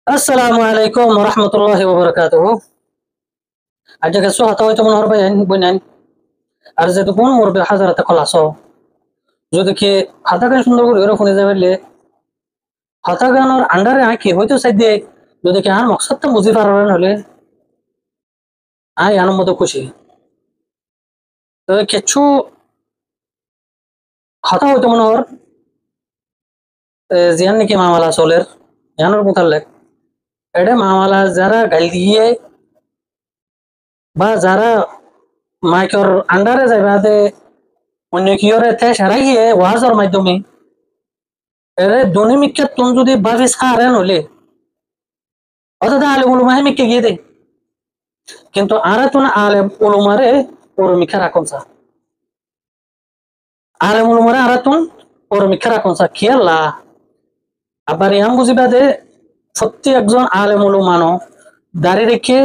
আসসালামু আলাইকুম ওয়া রাহমাতুল্লাহি ওয়া বারাকাতুহু। আজকে কিছু হতা হয়তো মনে হবে বইনান আর যেহেতু কোন মরবে হাজারাতে খলাস যদি কি হাতা গান সুন্দর করে ওরা শুনে যাবে হাতা গানোর আন্ডারে আঁকি হয়তো সাইড দিয়ে যদি কি আর মকসদটা বুঝি পারেন হলে আই আনন্দ খুশি তো কিছু হতা হয়তো মনে হর জিয়ান নাকি মামালা চলের জানোর মোতালেক এটা মামালা যারা গাল দিয়ে বা যারা মাইকর আন্ডারে যাইবাতে অন্য কিয়রে তে সারাইয়ে ওয়াজের মাধ্যমে এরে দনিমিককে তুন যদি ভাবি সারেন হলে অর্থাৎ আলেম উলুমাহে মিককে গিয়ে দেয় কিন্তু আরে তুন আলেম উলুমারে ওরমিকা রাখুন সা আলেম উলুমারে আরে তুন ওরমিকা রাখুন সা খেয়াল্লা আবার ইয়াম বুঝিবা দে সত্যি একজন আলেম উলুমানো দাঁড়ি রেখে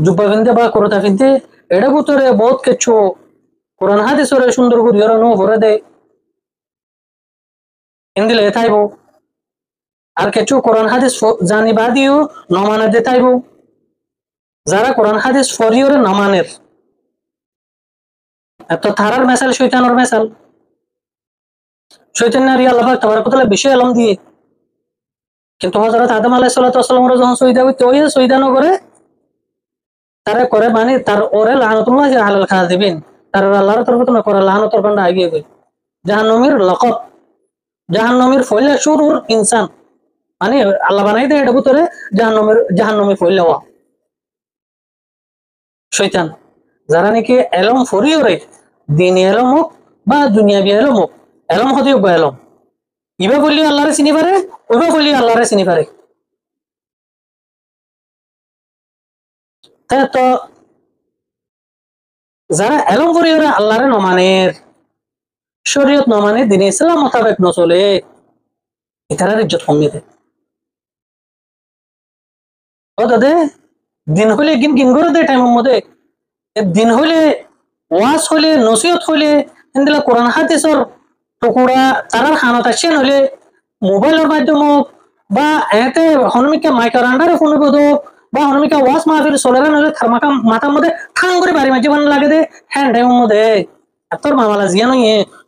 জুব্বা ফিনতে বা করতা ফিনতে এটা ভিতরে বহুত কিছু কোরআন হাদিসরে সুন্দর করে হরানো ভরে দেয় হিন্দিলে তাইব আর কিছু কোরআন হাদিস জানিবা দিও নমানে দে তাইব যারা কোরআন হাদিস ফরিয়রে নমানের তো থারার মেসাল শৈতানোর মেসাল শৈতান্যার আল্লাহ পাক তাবারক ওয়া তাআলা বেশি আলম দিয়ে কিন্তু হযরত আদম আলাইহিস সালাতু ওয়াস সালাম যখন সইদা হইতে ওই সইদা ন করে তারে করে মানে তার ওরে লানাতুল্লাহ আলাল খাযিবিন তার আল্লাহর তরফ থেকে করে লানাতর বান্দা আগিয়ে গই জাহান্নামীর লকব জাহান্নামীর ফয়লা শুরুর ইনসান মানে আল্লাহ বানাই দেয় এটা ভিতরে জাহান্নামী ফয়লা হওয়া শয়তান যারা নাকি এলম ফরিয়রে দিন এলম হোক বা দুনিয়াবি এলম হোক এলম হতে হোক বা এলম ইবা বললি আল্লাহরে চিনি পারে ওইবা বললি আল্লাহরে চিনি পারে তাই তো যারা এলম ফরিয়রে আল্লাহরে নমানের শরীয়ত নমানে দিন ইসলাম মোতাবেক নচলে এটার ইজ্জত কমিয়ে দেয় ও দাদে দিন হলে গিন গিন করে দেয় টাইমের মধ্যে দিন হলে ওয়াজ হলে নসিহত হলে এন্দিলা কোরআন হাদিসর টুকুরা তারার হানত আসেন হলে মোবাইলের মাধ্যমে বা এতে হনমিকা মাইকার আন্ডারে ফোন করতো বা হনমিকা ওয়াজ মাহফিল চলেন হলে থারমাকা মাথার মধ্যে ঠাং করে বাড়ি মাঝে বান লাগে দে হ্যাঁ টাইমের মধ্যে তোর মামালা জিয়া নয়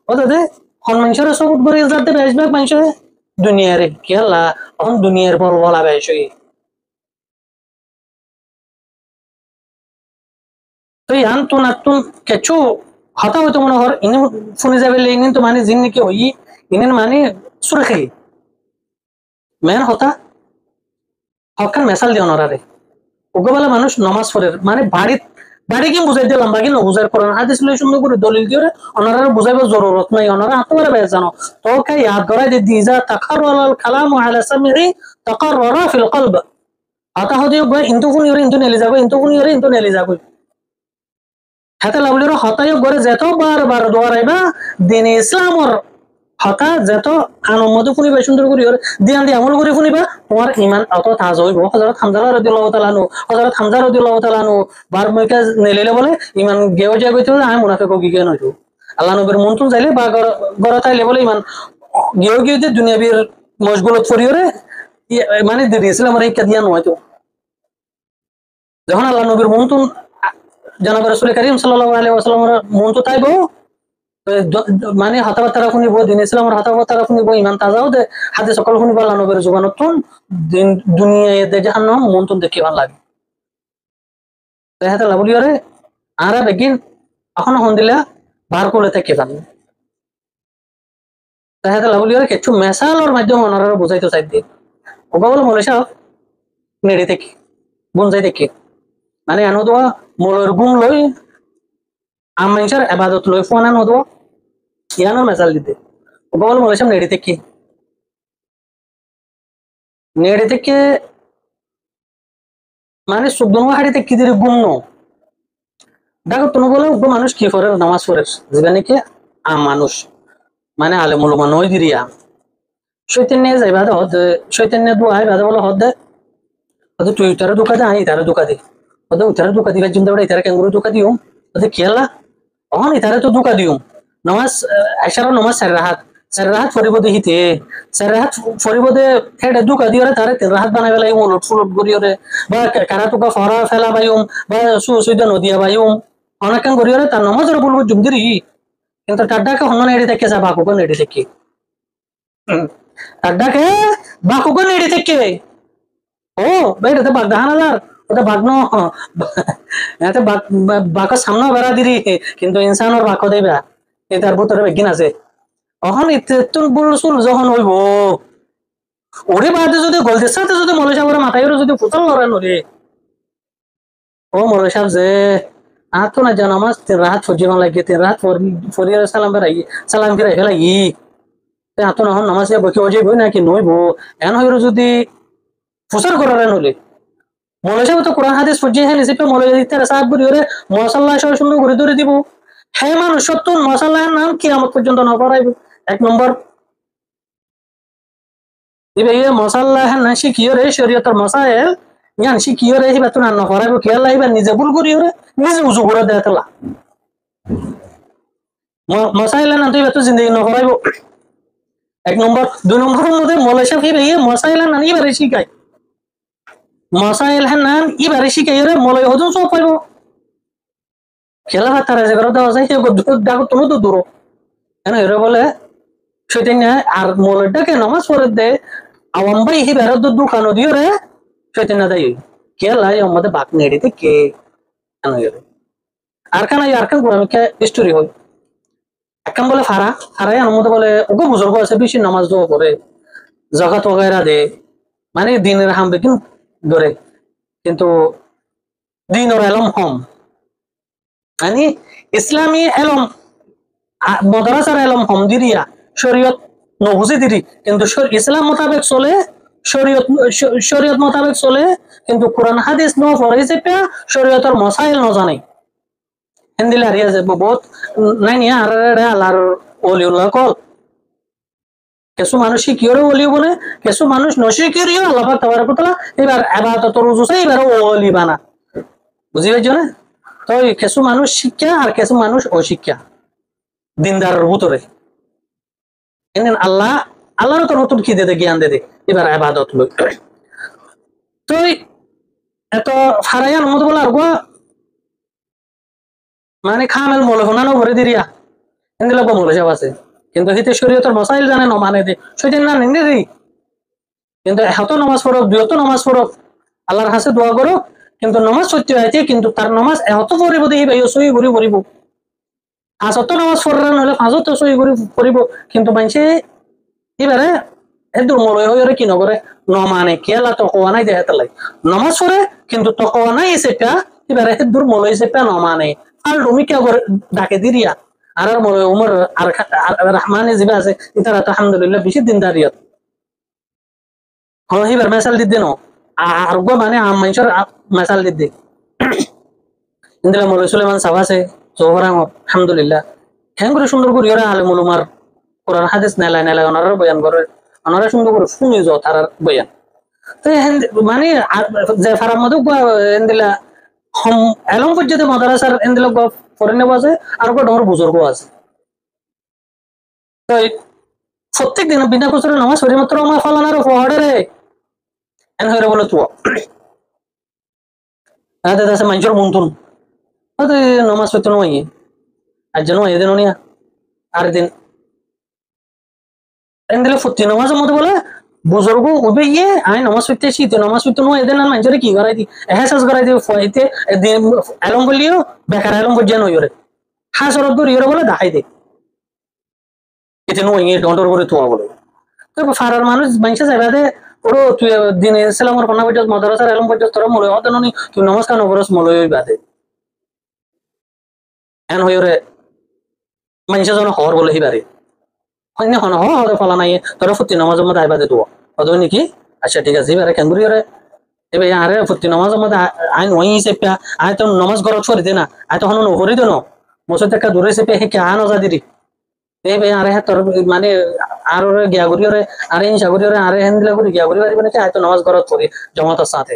ও দাদে হন মানুষের সবুত করে যাতে বেশবেক মানুষ দুনিয়ার কি আল্লাহ এখন দুনিয়ার বড় বলা বেশ তো ইয়ান তুন আতুন কিছু হতা হইতো মনে হর ইনি শুনে যাবে ইনি তো মানে জিন নাকি হই ইনি মানে সুরখি মেন হতা হকান মেসাল দিয়ে অনারে ওগোবেলা মানুষ নমাজ পড়ে মানে বাড়ি কি বুঝাই দিলাম বাকি না বুঝাই কোরআন হাদিস লই সুন্দর করে দলিল দিয়ে অনারে বুঝাইবার জরুরত নাই অনারা আত্মরে বেশ জানো তো কে ইয়াদ ধরাই দি দিজা তাকাররাল আল কালাম আলা সামিহি তাকাররারা ফিল কলব আতা হদিও ইন্তু কোন ইরে ইন্তু নেলি যাবে ইন্তু কোন ইরে ইন্তু নেলি যাবে হাতে লাভলির হতায় গড়ে যেত বারবার দোয়ারাইবা দিন ইসলামর হতা যেত আনন্দ শুনিবা সুন্দর করি দিয়ান দিয়ে আমল করে শুনিবা তোমার ইমান অত তাজ হইব হযরত হামজা রাদিয়াল্লাহু তাআলা আনহু হযরত হামজা রাদিয়াল্লাহু তাআলা আনহু বার মইকা নেলেলে বলে ইমান গেও যায় কইতো আমি মুনাফিক কি কেন হইতো আল্লাহ নবীর মন তুন যাইলে বা গড় তাইলে বলে ইমান গেও গিয়ে যে দুনিয়াবির মশগুলত ফরিয়রে মানে দিন ইসলামের এই কাদিয়ান হয়তো যখন আল্লাহ নবীর মন তুন জনাব রাসূল করিম সাল্লাল্লাহু আলাইহি ওয়াসাল্লামের মন তো তাইবো মানে হতাবার্তা শুনিব দিন ইসলামের হতাবার্তা শুনিব ইমান তাজাও দে হাতে সকল শুনিব আল্লাহ নবীর জুবানতুন দিন দুনিয়ায় দে জাহান্নাম মন তুন দেখি ভাল লাগে দেখাতে লাবলিয়রে আরা বেগিন এখন হন্দিলা বার করে থেকে জানি দেখাতে লাবলিয়রে কিছু মেসালর মাধ্যমে ওনারা বুঝাইতে চাই দিয়ে ওকে বলে মনে সাহ নেড়ে থেকে বুন যাই দেখি মানে আনো দোয়া মোলের গুম লই আমেশার ইবাদত লই ফোন আনো দোয়া ইয়ানোর মেসাল দিতে ওকে বলে মনে সাহ নেড়ে থেকে মানে সুবদন হাড়িতে কি দিরে গুম নো দেখো তুমি বলো মানুষ কি করে নামাজ পড়ে জীবনে কি মানুষ মানে আলেমুল মান ওই দিরিয়া শৈতান নিয়ে যাইবা হদ শৈতান নিয়ে দোয়া বাদে বলো হদ হদ তুই তারে ধোকা দে আই তারে ধোকা দে হদ তারে ধোকা দিবা চিন্তা করে তারে কেঙ্গুরু ধোকা দিও হদ খেলা অহন তারে তো ধোকা দিও নামাজ আশার নামাজ চার রাহাত চার রাত ফরিব দেখিতে চার রাত ফরিব দে হেডে দুকা দিওরে তারে তিন রাত বানাই বেলাই উলট ফুলট গড়িওরে বা কারা টুকা ফরা ফেলা বাইম বা সুইদা নদিয়া বাইম অনেকক্ষণ গড়িওরে তার নমাজের বলবো জুমদিরি কিন্তু টাড্ডাকে হন্যন এড়ি থেকে যা বাকুকন এড়ি থেকে টাড্ডাকে বাকুকন এড়ি থেকে ও বেটা তো বাঘ দাহানাদার ওটা বাঘ ন এতে বাঘের সামনেও বেড়া দিরি কিন্তু ইনসানোর বাঘ দেবে এটার ভিতরে বেগিন আছে অহন ইত্যুন বুলসুল যখন হইব ওরে বাদে যদি গলদের সাথে যদি মৌলী সাহেবের মাথায় যদি ফুটল লড়াই নরে ও মৌলী সাহেব যে আর তো না জানো আমার তিন রাত ফজির লাগে তিন রাত ফরিয়ার সালাম বেড়াই সালাম ফিরাই ফেলাই এত নহন নামাজ বকি অজয় বই নাকি নইব এন হইর যদি ফুসার করার নলে মৌলী সাহেব তো কোরআন হাদিস ফজি হ্যাঁ নিসিপে মৌলী দিতে সাহাব করি ওরে মশাল্লাহ সব সুন্দর ঘুরে ধরে দিব হ্যাঁ মানুষ সত্য মশাল্লাহের নাম কি আমার পর্যন্ত না পড়াইব এক নম্বর দিবে ইয়ে মশাল্লাহ না শিখিও রে শরীয়তের মশাইল জ্ঞান শিখিও রে হিবা তো না নকরাইব খেয়াল লাইবা নিজে ভুল করিও রে নিজে উজু করে দেয় তোলা মশাইল না তুই তো জিন্দগি নকরাইব এক নম্বর দুই নম্বরের মধ্যে মৌলী সাহেব হিবে ইয়ে মশাইল না এবারে শিখায় মশাইল হ্যাঁ নাম এবারে শিখাই রে মৌলী হজম সব পাইব খেলা ভাত তারা যে করে দেওয়া যায় সে ডাকো তুমি তো দূর কেন এরা বলে সেটাই না আর মৌলীটাকে নামাজ পড়ে দেয় আওয়াম ভাই হি বেরো দোকানো দিও রে সেটাই না দেয় কে লাই আমাদের বাক নেড়িতে কে কেন আর কেন আর কেন কোরআনকে স্টোরি হয় একখান বলে ফারা ফারাই আমার মধ্যে বলে ওকে বুজুর্গ আছে বেশি নামাজ দোয়া করে জাকাত ওগাইরা দে মানে দিনের হাম বেকিন ধরে কিন্তু দিন ওর এলম হম মানে ইসলামী এলম মাদ্রাসার এলম হম দিরিয়া শরীয়ত নবুঝি দিরি কিন্তু ইসলাম মোতাবেক চলে শরীয়ত মোতাবেক চলে কিন্তু কোরআন হাদিস ন পড়ে চেপে শরীয়তের মসাইল ন জানে হিন্দিলে হারিয়া যাব বহুত নাই নিয়া আর আল্লাহর ওলিউল্লাহ কল কিছু মানুষ শিখিওরে ওলিও বলে কিছু মানুষ নশিকিরিও আল্লাহ পাক তাবারাক ওয়া তাআলা এবার ইবাদতর রুজুসে এবার ওলি বানা বুঝি পাইছো না তো কিছু মানুষ শিক্ষা আর কিছু মানুষ অশিক্ষা দিনদারের ভিতরে আল্লাহর তো নতুন কি দে জ্ঞান দে এবার ইবাদত লই তো এত ফারায়ান মত বলা আর মানে খামেল মলে হনানো ভরে দিরিয়া এন্দিলা মলে সব আছে কিন্তু হিতে শরীয়তের মসাইল জানে না মানে দে সেদিন না নিন্দে দি কিন্তু এত নামাজ পড়ো দুয়ত নামাজ পড়ো আল্লাহর কাছে দোয়া করো কিন্তু নামাজ সত্যি হইতে কিন্তু তার নামাজ এত পড়িব দেখি ভাই সই ঘুরি পড়িব পাঁচত নামাজ পড়ার নহলে পাঁচত সই ঘুরি পড়িব কিন্তু মানুষে এবারে এদুর মলয় হয়ে কি নগরে নমানে কেলা তো হওয়া নাই দেখাতে লাগে নামাজ পড়ে কিন্তু তো হওয়া নাই সেটা এবারে এদুর মলয় সেটা নমানে আর তুমি কে করে ডাকে দিরিয়া আর মলয় উমর আর রহমানে জিবা আছে ইতারা তো আলহামদুলিল্লাহ বেশি দিন দাঁড়িয়ে হ্যাঁ এবার মেসাল দিতে নো আর গো মানে মানুষের মেসাল দিতে ইন্দিরা মলয় সুলেমান সাহ আছে জোহরাম আলহামদুলিল্লাহ হ্যাঁ করে সুন্দর করি ওরা আলেমুল উমার কোরআন হাদিস নেলাই নেলাই ওনারা বয়ান করে ওনারা সুন্দর করে শুনি যাও তার বয়ান তো মানে যে ফারার মধ্যে এন্দিলা হম এলম পর্যন্ত মাদ্রাসার এন্দিলা ফরেন আছে আর ডর বুজুর্গ আছে তো প্রত্যেক দিন বিনা কুসরে নামাজ পড়ি মাত্র আমার ফলানার পড়ে রে এন হইরে বলে তুই আদে দাসে মানুষের মন্তুন আদে নামাজ পড়তে নয় আর যেন এদিন নিয়া আর দিন এন্দিলে ফুটি নামাজের মধ্যে বলে বুজুর্গ উবে গিয়ে আই নামাজ পড়তে শীত নামাজ পড়তে নয় এদিন আর মানুষের কি করাই দি এহসাস করাই দি ফইতে এলম বলিও বেকার এলম বুঝিয়া নয় রে হাসরত দূর ইরে বলে দেখাই দে এতে নয় ডন্ডর করে তোয়া বলে তো ফারার মানুষ মানুষে যাবে ওরো তুই দিনে ইসলামের কোনা পর্যন্ত মাদ্রাসার এলম পর্যন্ত তোরা মলে হতে ননি তুই নমস্কার নবরস মলয় বাদে এন হইরে মানুষে যেন হর বলে হিবারে হয় না হন হরে ফলা নাই তোরা ফুটি নামাজের মধ্যে আইবা দে তো অত নাকি আচ্ছা ঠিক আছে এবারে কেন রে এবার আরে ফুটি নামাজের মধ্যে আইন ওই হিসেবে আয় তো নামাজ গরত করে দে না আয় তখন নকরি দে ন মসজিদ একটা দূরে হিসেবে কে আন যা দিদি এই ভাই আরে তোর মানে আর গিয়া করি ওরে আরে হিংসা করি ওরে আরে হ্যান্ডেল করি গিয়া করি পারিবে নাকি আয় তো নামাজ গরত করি জমাতের সাথে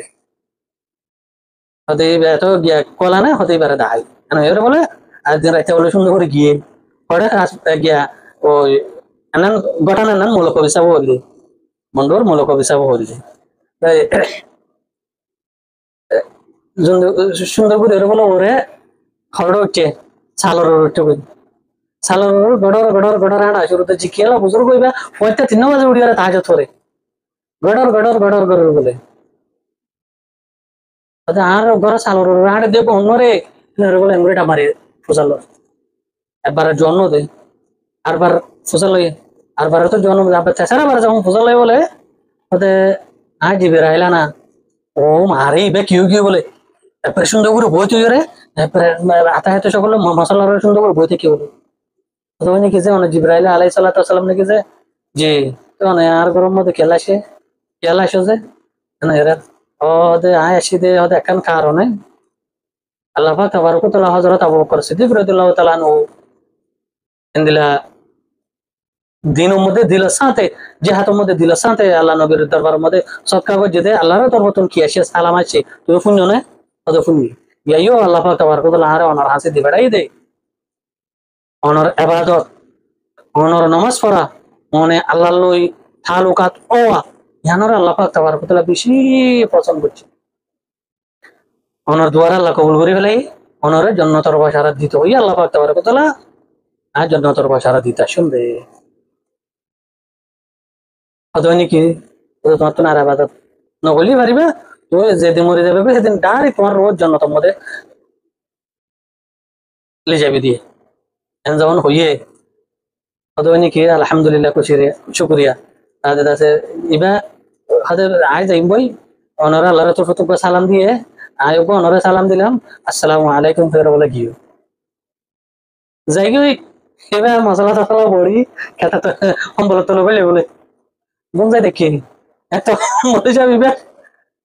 হতে এত গিয়া কলা না হতেই পারে দাহাই কেন এবারে বলে আর দিন রাইতে বলে সুন্দর করে গিয়ে পরে গিয়া ওই anan ঘটনা nan মূলক হিসাব হইলে বন্ধুর মূলক হিসাব হইলে তাই সুন্দর করে বলে ওরে খড় হচ্ছে ছালর উঠে কই ছালর গড়র গড়র গড়র আনা শুরুতে জিকিয়ালা বুজুর্গ হইবা পয়টা 3 বাজে উঠিয়ারে তাহাজত করে গড়র গড়র গড়র গড়র বলে আচ্ছা আর ঘর ছালর আড়ে দেব অন্যরে বলে এমরিটা মারি ফুসালো একবার জন্ম দে আরবার ফুসালো আরবার তো জন্ম আবার তেসারা বার যখন ফুসালো বলে ওতে আজ জিবে রাইলা না ও মারি বে কিউ কিউ বলে তারপরে সুন্দর করে বই তুই রে তারপরে আতা হাতে সকল মশলা সুন্দর করে বইতে কি বলে তখন কি যে মানে জিব্রাইল আলাইহিস সালাম নাকি যে তো না আর গরম মধ্যে খেলাসে যে না এরা ও দে আয় আসি দে ওদের একখান কারণে আল্লাহ পাক তাবারক ওয়া তাআলা হযরত আবু বকর সিদ্দিক রাদিয়াল্লাহু তাআলা আনহু ইনদিলা দিনের মধ্যে দিল সাথে জিহাদের মধ্যে দিল সাথে আল্লাহ নবীর দরবারের মধ্যে সদকা করে যেতে আল্লাহর তরফতন কি আসে সালাম আছে তুমি শুনছো না কত শুনবি ইয়াইও আল্লাহ পাক তাবারক ওয়া তাআলা আরে অনার হাসি দিবেড়াই দে অনার ইবাদত অনার নামাজ পড়া মনে আল্লাহ লই তালুকাত ওয়া ইয়ানোর আল্লাহ পাক তাবারক ওয়া তাআলা বেশি পছন্দ করছে অনার দুয়ার আল্লাহ কবুল করে ফেলাই অনারে জান্নাতের বাশারাত দিতে হই আল্লাহ পাক তাবারক ওয়া তাআলা আর জান্নাতের বাশারাত দিতে শুনবে অদনি কি তোমার তো না ইবাদত নগলি পারিবে তো যেদিন মরে যাবে সেদিন ডাইরেক্ট তোমার রোজ জান্নাতের মধ্যে লে যাবে দিয়ে এন যেমন হইয়ে অদনি কি আলহামদুলিল্লাহ কুশিরে শুকরিয়া তাদের আছে ইবা হাদের আয় যাইম বই অনরা আল্লাহর তরফ সালাম দিয়ে আয়ব অনরা সালাম দিলাম আসসালামু আলাইকুম ফের বলে গিয়ে যাই গই এবার মশলা টসলা বড়ি খেতা তো সম্বল তোলো বলে বুঝ যায় দেখি এত মরে যাবি বে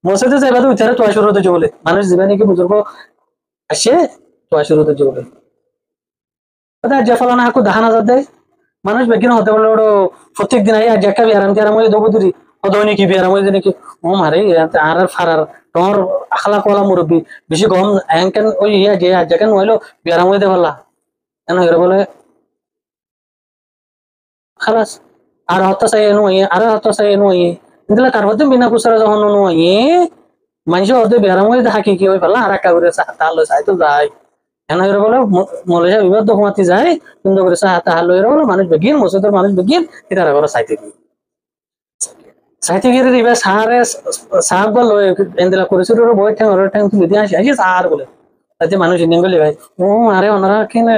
মসজিদে যাইবা তো উচারে তোয়া শুরু হতে বলে মানুষ যাবে নাকি বুজুর্গ আসে তোয়া শুরু হতে বলে ওটা যে ফলানা হাকু দাহানা যাতে মানুষ বেকিন হতে বলে ওটা প্রত্যেক দিন আই একটা বিয়ারাম টিয়ারাম হয়ে দেবো দুরি হতো নাকি বিয়ারাম হয়ে নাকি ও মারে আর ফারার তোমার আখলা কলা মুরব্বী বেশি গম এনকেন ওই ইয়া যে আজ যেখান হইলো বিয়ারাম হয়ে দেওয়ালা এন হইলে বলে খালাস আর হত্যা চাই এনো আর হত্যা চাই এনো দিলে তার মধ্যে বিনা কুসারা যখন নো মানুষ হতে বিয়ারাম হয়ে থাকি কি ওই ফেলা আর একটা করে তাহলে চাই তো যায় এন হইলে বলে মলেশিয়া বিবাদ দোকামাতি যায় কিন্তু করে তাহলে বলে মানুষ বেগিন মসজিদের মানুষ বেগিন এটা করে চাইতে গিয়ে সাইতে গিয়ে দিবে সারে সাপ গল এন্দিলা করেছিল বই ঠ্যাং ওর ঠ্যাং তুলে দিয়ে আসি সার বলে তাতে মানুষ ইন্ডিয়ান গলি ভাই ও আরে ওনারা কিনে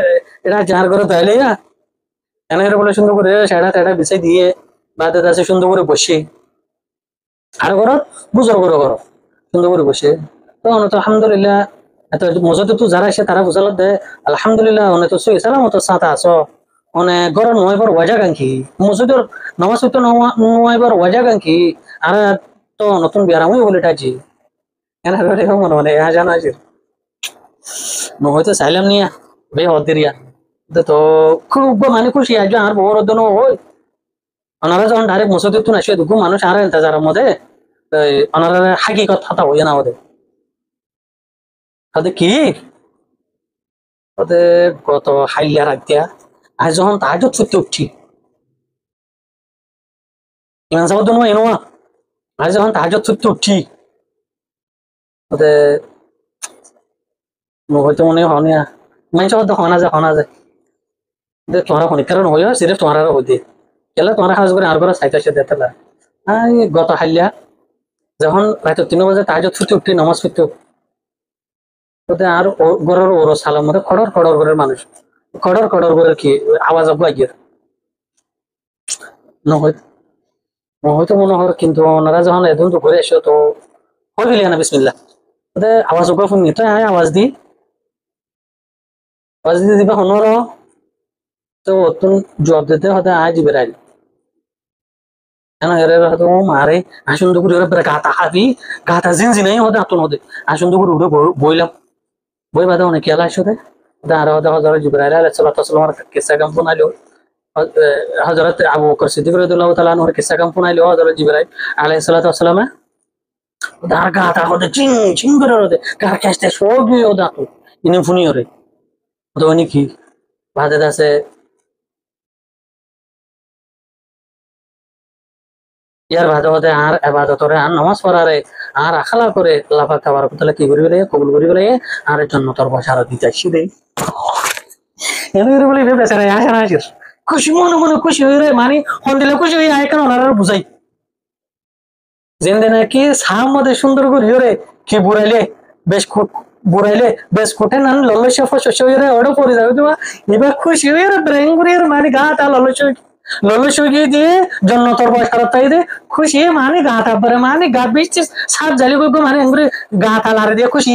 এরা যার করে তাইলে এনে বলে সুন্দর করে সেটা তেটা বিছাই দিয়ে বাদে আছে সুন্দর করে বসে আর ঘর বুঝর করে ঘর সুন্দর করে বসে তো অনত আলহামদুলিল্লাহ এত মজতে তো যারা আসে তারা বুঝাল দে আলহামদুলিল্লাহ অনেক তো সুই সালাম তো সাথে আসো অনেক ঘর নয়বার ওয়াজা গাঙ্কি মসজিদের নামাজ হইতো নয়বার ওয়াজা গাঙ্কি আর তো নতুন বিয়ারামই বলে টাজি এনে মনে মনে জানা আছে হয়তো চাইলাম নিয়া বে হদিরিয়া তো খুব মানে খুশি আজ আর বড় দিন ওই ওনারা যখন ডাইরেক্ট মসজিদে তুন আসে দুঃখ মানুষ আর ইন্তজারের মধ্যে ওনারা হাকি কথা হইয়া না ওদের তাদের কি ওদের কত হাইলিয়া রাখতিয়া আজ যখন তাহাজ ছুটতে উঠছি ইমান সাহেব তো এনো আজ যখন তাহাজ ছুটতে উঠছি ওদের হয়তো মনে হনিয়া মানুষ তো হনা যায় তোমার খনিকারণ হইয়া সিরেফ তোমার হইতে কেলা তোমার কাজ করে আর করে সাইতে দেতলা আই গত হাইলিয়া যখন রাত 3 বাজে তাহাজ্জুদ ছুটি উঠি নামাজ পড়তে ওতে আর গরর ওর সালাম মধ্যে খড়র খড়র করে মানুষ খড়র খড়র করে কি আওয়াজ আব্বা গিয়ে হয়তো মনে হয় কিন্তু ওনারা যখন এদিন তো ঘুরে এসো তো হয়ে গেলি না বিসমিল্লাহ ওতে আওয়াজ আব্বা ফোন নিতে আওয়াজ দিয়ে দিবা হনর তো তুমি জবাব দিতে হতে আজ বেরাই এরে হয়তো মারে আসুন দুপুরে ওরা গাতা হাবি গাতা জিনজি নাই হতে আতুন হতে আসুন দুপুরে উঠে বইলাম বই বাদে অনেক খেলা আসতে আর হতে হজরত জিবরাইল আলাইহিস সালাম কিসা কাম ফোনাইলো হজরত আবু বকর সিদ্দিক রাদিয়াল্লাহু তাআলা আনহু কিসা কাম ফোনাইলো হজরত জিবরাইল আলাইহিস সালাম দার গাতা হতে চিং চিং করে হতে কার কাছে সবই ওদা তো ইনি ফোনি ওরে তো কি বাদে আছে ইয়ার ভাদে ভাদে আর এবাদতরে আর নামাজ পড়ারে আর আখালা করে লাফা খাবার কথা কি করিবে লাগে কবুল করিবে লাগে আর জন্নতর বসার দিতে আসি দেই এনে বলি বেচারা আসে না আসিস খুশি মনে মনে খুশি হয়ে রে মানে হন্দিলে খুশি হয়ে আয় কেন ওনারা বুঝাই যেন নাকি সাম মধ্যে সুন্দর করে হরে কি বুড়াইলে বেশ বুড়াইলে বেশ কোটে নান ললস্য ফসস্য হয়ে রে ওড়ো পড়ে যাবে তোমা এবার খুশি হয়ে রে ব্রেং করে মানে গা তা ললস্য গিয়ে দিয়ে জন্নতর বসার তাই দে খুশি মানে গা তারপরে মানে গা বেশ সাত জালি গো মানে এঙ্গুরে গা তালারে দিয়ে খুশি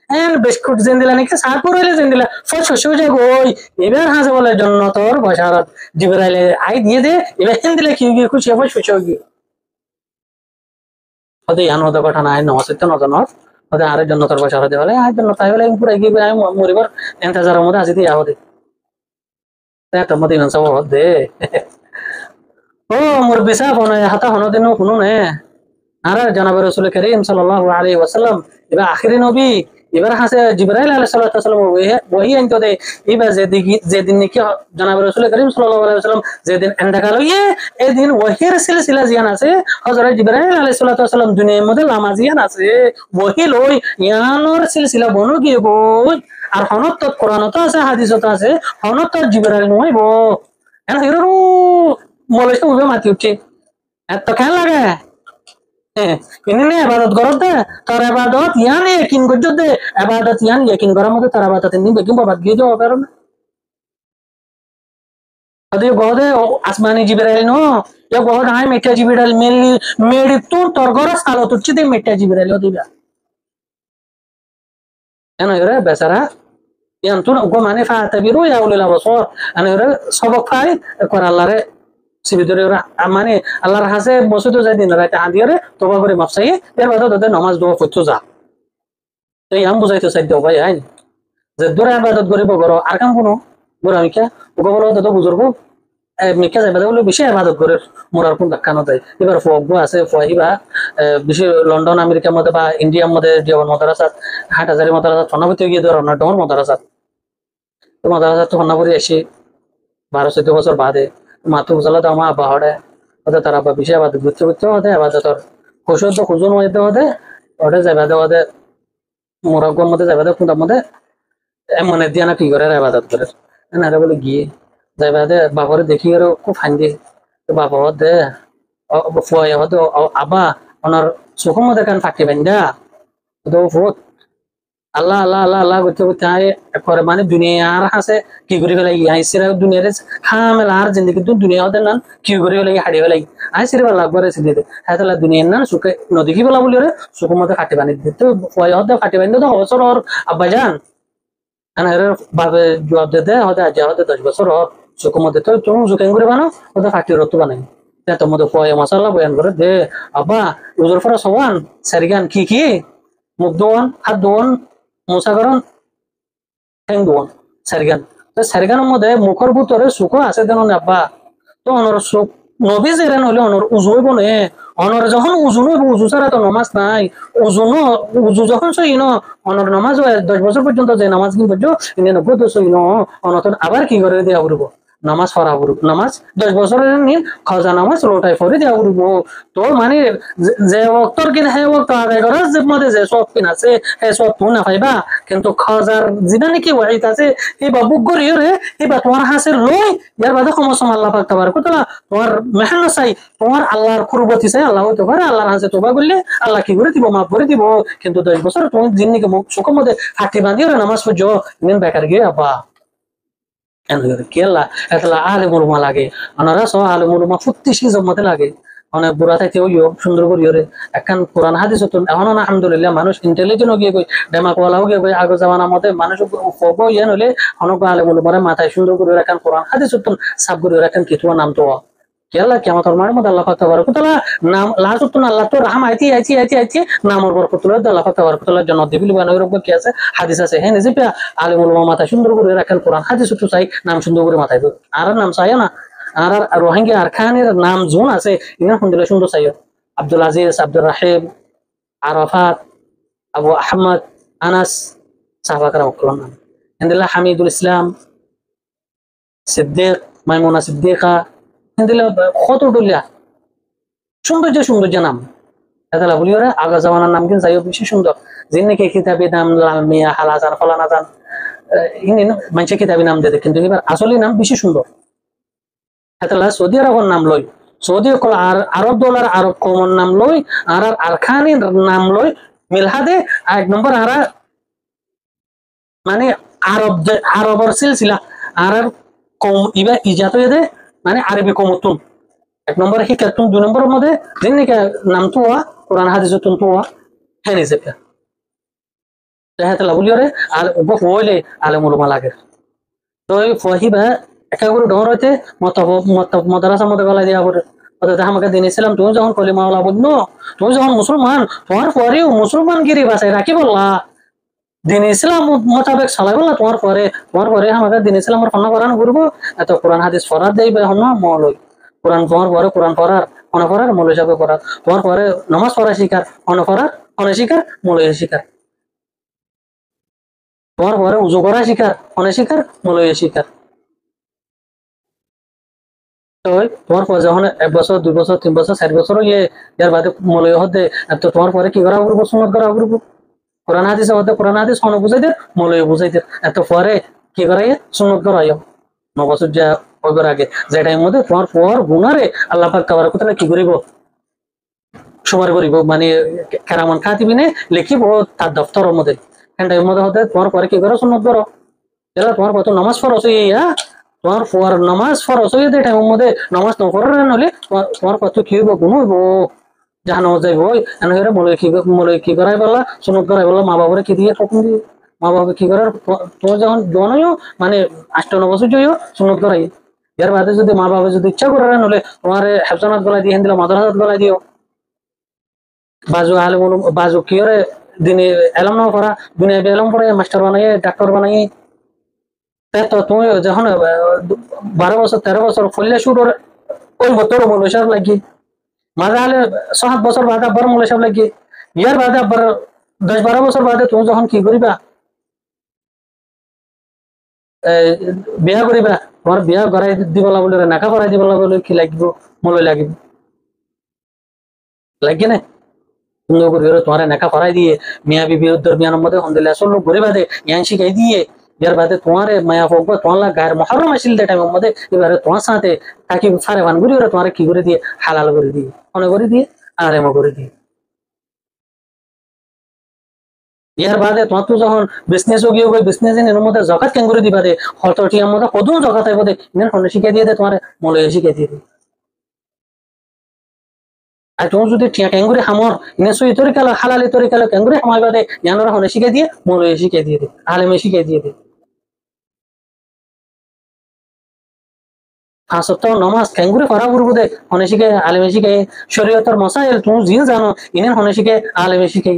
এর বিস্কুট যেন দিলা নাকি সাত পুরাইলে যেন দিলা ফসস্য হয়ে যায় ওই এবার হাসে বলে জন্নতর বসার জিবরাইলে আই দিয়ে দে এবার হেন দিলে কি গিয়ে খুশি ফসস্য গিয়ে ওদের ইয়ান হতে কথা নাই নমস্তে নজনত ওদের আরেক জন্য তোর পয়সা হতে বলে আরেক জন্য তাই বলে পুরো গিয়ে আমি মরিবার এন্তেজারের মধ্যে আসি দিয়ে হতে তোর মধ্যে ইমান সব দে ও মোর বিসা ফোন হাতা হনো দিন শুনো নে আর জানাবে রাসূল করিম সাল্লাল্লাহু আলাইহি ওয়াসাল্লাম এবার আখিরি নবী এবার হাসে জিবরাইল আলাইহিস সালাম ওহি আনতো দে এবার যেদিন নাকি জানাবে রাসূল করিম সাল্লাল্লাহু আলাইহি ওয়াসাল্লাম যেদিন এন্তেকাল হইয়ে এই দিন ওহির সিলসিলা জিয়ান আছে হযরত জিবরাইল আলাইহিস সালাম দুনিয়ার মধ্যে নামাজিয়ান আছে ওহি লই ইয়ানোর সিলসিলা বনো গিয়ে গই আর হনত কোরআনত আছে হাদিসত আছে হনত জিবরাইল নয় বো এন হিরো মলেশে উবে মাতি উঠছে এত কেন লাগে ini ibadat করত দে তার ইবাদত ইয়ানি ইয়াকিন করত দে ইবাদত ইয়ান ইয়াকিন করার মধ্যে তার ইবাদত নি বেগম বাদ গিয়ে যাও পারো না আদি গদে আসমানি জিবরাইল নো ইয়া গদ হাই মেটা জিবরাইল মেডি তোর ঘর সালো তুচ্ছি দে মেটা জিবরাইল দিবা এনা এরা বেচারা ইয়ান তুন গো মানে ফাতাবিরু ইয়া উলিল আবসার এনা এরা সবক পাই কর আল্লাহরে সিবিদরে ওরা মানে আল্লাহর হাসে মসজিদে যাই দিন রাতে আদিয়ারে তোবা করে মাফসাই এর বাদে তাদের নামাজ দোয়া করতে যা তো ইয়াম বুঝাইতে চাই দেও ভাই আইন যে দূরে ইবাদত করিব গরো আর কাম কোনো গোরা মিকা ওগো বলো তো বুজুর্গ মিকা যাইবা বলে বেশি ইবাদত করে মোরার কোন ধাক্কা না দেয় এবার ফগবো আছে ফহিবা বেশি লন্ডন আমেরিকার মধ্যে বা ইন্ডিয়ার মধ্যে জীবন মাদ্রাসা হাটহাজারি মাদ্রাসা থনাবতি গিয়ে ধরো না ডোর মাদ্রাসা তো মাদ্রাসা তো থনাবরি আসি 12-14 বছর বাদে মাথু উজালা দামা বাহড়ে ওদের তারা বা বিশে আবাদ ঘুরতে ঘুরতে হতে আবাদ তোর খুশো তো খুঁজুন হইতে হতে ওটা যাইবা দে ওদের মোরগর মধ্যে যাইবা দে খুঁটার মধ্যে এমন দিয়া না কি করে আবাদত করে না বলে গিয়ে যাইবা দে বাপরে দেখি আর খুব ফান্দি বাবা দে ফুয়াই হতে আবা ওনার চোখের মধ্যে কান ফাঁকি বান্ধা তো বহুত আল্লাহ আল্লাহ আল্লাহ আল্লাহ করতে করতে করে মানে দুনিয়ার হাসে কি করে ফেলাই আইসিরা দুনিয়ার খামেলা আর জিন্দগি দুনিয়া হতে নান কি করে ফেলাই হারিয়ে ফেলাই আইসিরে ভালো লাগবে রে সিদ্ধি হ্যাঁ তাহলে দুনিয়ার নান সুখে নদী কি বলা বলি রে সুখের মধ্যে কাটি বানি দিতে ফুয়াই হতে কাটি বানি তো অবসর ওর আব্বা যান ভাবে জবাব দিতে হতে আজ হতে 10 বছর ওর সুখের মধ্যে তো তুমি সুখে করে বানো ওদের ফাটি রত বানাই তোর মধ্যে ফুয়াই মশালা বয়ান করে দে আব্বা উজুর ফরা সবান সারিগান কি মুখ দোয়ান হাত দোয়ান মুসাগরণ ঠেং দোয়ান সারিগান তো সারিগানের মধ্যে মুখর ভিতরে সুখ আছে দেন আব্বা তো অনর সুখ নবী জেরেন হলে অনর উজু হইব নে অনর যখন উজু নইব উজু ছাড়া তো নমাজ নাই উজু যখন সই ন অনর নমাজ 10 বছর পর্যন্ত যে নামাজ কিনব ইনে 90 সই ন অনতন আবার কি করে দেয়া পড়ব নামাজ পড়া পড়ব নামাজ 10 বছরের নিন খাজা নামাজ লোটাই পড়ে দেয়া পড়ব তো মানে যে ওক্তর কিন হে ওক্ত আদায় করার যে মধ্যে যে সব কিন আছে হে সব তুই না পাইবা কিন্তু খাজার যেটা নাকি ওয়াইত আছে এই বাবু গরিও রে এই বা তোমার হাসের লই ইয়ার বাদে সমস্যা আল্লাহ পাক তাবারক ওয়া তাআলা তোমার মেহনত চাই তোমার আল্লাহর কুরবতি চাই আল্লাহ হইতে পারে আল্লাহর হাসে তোবা করলে আল্লাহ কি করে দিব মাফ করে দিব কিন্তু 10 বছর তুমি জিন্নিকে মুখ চোখের মধ্যে হাঁটি বাঁধিও নামাজ পড়ছো নিন বেকার গিয়ে আব্বা কেলা এতলা আলেমুর মা লাগে ওনারা সব আলেমুর মা ফুটতি জমতে লাগে অনেক বুড়া থাকতে ওই সুন্দর করি ওরে এখন কোরআন হাদিস হতো এখন না আলহামদুলিল্লাহ মানুষ ইন্টেলিজেন্ট গিয়ে গই ডেমাকওয়ালাও গিয়ে গই আগে জামানা মতে মানুষ ফগো ইয়ে নলে অনেক আলেমুর মারে মাথায় সুন্দর করে রাখেন কোরআন হাদিস হতো সাব করে রাখেন কি তোমার নাম তো কেলা কেমন তোর মার মধ্যে আল্লাহ পাক তাবারকুতালা নাম লাজ হতো না আল্লাহ তো রাহম আইতি নামর বরকতুল্লাহ আল্লাহ পাক তাবারকুতালা জন্য দিবিল বানাই রকম কি আছে হাদিস আছে হ্যাঁ নিজে আলেমুল মাথা সুন্দর করে রাখেন কোরআন হাদিস হতো চাই নাম সুন্দর করে মাথায় আর নাম চাই না আর রোহিঙ্গা আর খানের নাম জোন আছে ইনা সুন্দর সুন্দর চাই আব্দুল আজিজ আব্দুর রাহিম আরাফাত আবু আহমদ আনাস সাহাবা کرام নাম ইনদিল্লাহ হামিদুল ইসলাম সিদ্দিক মাইমুনা সিদ্দিকা ইনদিল্লাহ কত ডুলিয়া সৌন্দর্য নাম এতলা বলি ওরা আগা জামানার নাম কিন্তু যাইও বেশি সুন্দর যে নাকি কিতাবে নাম লাল মিয়া হালাজান ফলানাজান ইনি মানুষের কিতাবে নাম দেয় কিন্তু এবার আসলে নাম বেশি সুন্দর এতলা সৌদি আরবের নাম লই সৌদি আর আরব ডলার আরব কমন নাম লই আর আরখানি নাম লই মিলহাদে এক নম্বর আর মানে আরবর সিলসিলা আর কম ইবা ইজাত হয়ে দে মানে আরবি কমতুন এক নম্বর হিকাতুন দুই নম্বরের মধ্যে জিনিকা নাম তো কোরআন হাদিসতুন তো হ্যাঁ নিছে বলি ওরে আর হইলে আলেমুল লাগে তো ফহিবা একা করে ডর হইতে মাদ্রাসার মধ্যে গলায় দেওয়া করে আমাকে দিন ইসলাম তুমি যখন কলিমা ওলা বললো তুমি যখন মুসলমান তোমার পরেও মুসলমান গিরি বাসায় রাখি বললা দিন ইসলাম মোতাবেক চালাই বললা তোমার পরে আমাকে দিন ইসলামের ফোন করানো করবো এত কোরআন হাদিস ফরাত দেবে হন মলই কোরআন তোমার পরে কোরআন পড়ার অন পড়ার মল হিসাবে পড়ার তোমার পরে নমাজ পড়া শিকার অন পড়ার অন শিকার মলয় শিকার তোমার পরে উজু করা শিকার অনে শিকার মলয় শিকার তো তোমার পরে যখন 1 বছর 2 বছর 3 বছর 4 বছর এর বাদে মলয় হতে তো তোমার পরে কি করা করবো সুন্নত করা করবো কোরআন হাদিসে হতে কোরআন হাদিস অন বুঝাই দে মলয় বুঝাই দে এত পরে কি করাই সুন্নত করাইও 9 বছর যা ওইবার আগে যে টাইম মধ্যে তোমার পর গুনারে আল্লাহ পাক কাবার কথা কি করিব সুমার করিব মানে কেরামন খাতিবিনে লিখিব তার দপ্তরের মধ্যে টাইম মধ্যে হতে তোমার পরে কি করো সুন্নত করো এলা তোমার কত নামাজ ফরজ হইয়া তোমার পর নামাজ ফরজ হইয়া দে টাইমের মধ্যে নামাজ ন করার নলে তোমার কত কি হইব গুণ হইব জাহান্নামে যাইব ওই এনে মলে কি করাই বললা সুন্নত করাই বললা মা বাবারে কি দিয়ে হুকুম দিয়ে মা বাবা কি করার তোমার যখন জন হইও মানে 8-9 বছর যাইও সুন্নত করাই এর বাদে যদি মা বাবা যদি ইচ্ছা করার নলে তোমার হেফজানাত গলায় দিয়ে দিলা মাদ্রাসাত গলায় দিও বাজু আলেম বাজু কি করে দিনে এলাম না করা দুনিয়া এলাম পড়ে মাস্টার বানাইয়ে ডাক্তার বানাইয়ে তো তুমি যখন 12 বছর 13 বছর ফলে শুরু ওই বছর মূল হিসাব লাগি মাঝে হলে 7 বছর বাদে আবার মূল হিসাব লাগি ইয়ার বাদে আবার 10-12 বছর বাদে তুমি যখন কি করিবা বিয়া করিবা তোমার বিয়া করাই দিবলা বলে নাকা করাই দিবলা বলে কি লাগিব মূল লাগিব লাগে না তুমি তোমার নাকা করাই দিয়ে মিয়া বিবি উদ্দর বিয়ানোর মধ্যে হন্দিলে আসল লোক ঘুরে বাদে ইয়ান শিখাই দিয়ে यार बात तुम्हारे माया फोक तुम्हाला गायर मुहर्रम असेल त्या टाइम मध्ये এবারে তোমার সাথে তাকে সারে বান করি ওরা তোমারে কি করে দিয়ে হালাল করে দিয়ে মনে করে দিয়ে আরেম করে দিয়ে ইয়ার বাদে তোমার তো যখন বিজনেস গিয়ে গই বিজনেস এর মধ্যে জাকাত কেন করে দিবা দে হতটিয়ার মধ্যে কত জাকাত আইব দে ইন কোন শিখিয়ে দিয়ে দে তোমারে মলে শিখিয়ে দিয়ে আর তুমি যদি টিয়া কেন করে হামর ইনে সই তরিকা হালালি তরিকা কেন করে হামাইবা দে জানোরা হনে শিখিয়ে দিয়ে মলে শিখিয়ে দিয়ে দে আলেমে শিখিয়ে দিয়ে দে সপ্তাহ নমাজ কেঙ্গুরি করা করবো দে হনে শিখে আলেমে শিখে শরীয়তের মশাইল তুমি জিন জানো ইনের হনে শিখে আলেমে শিখে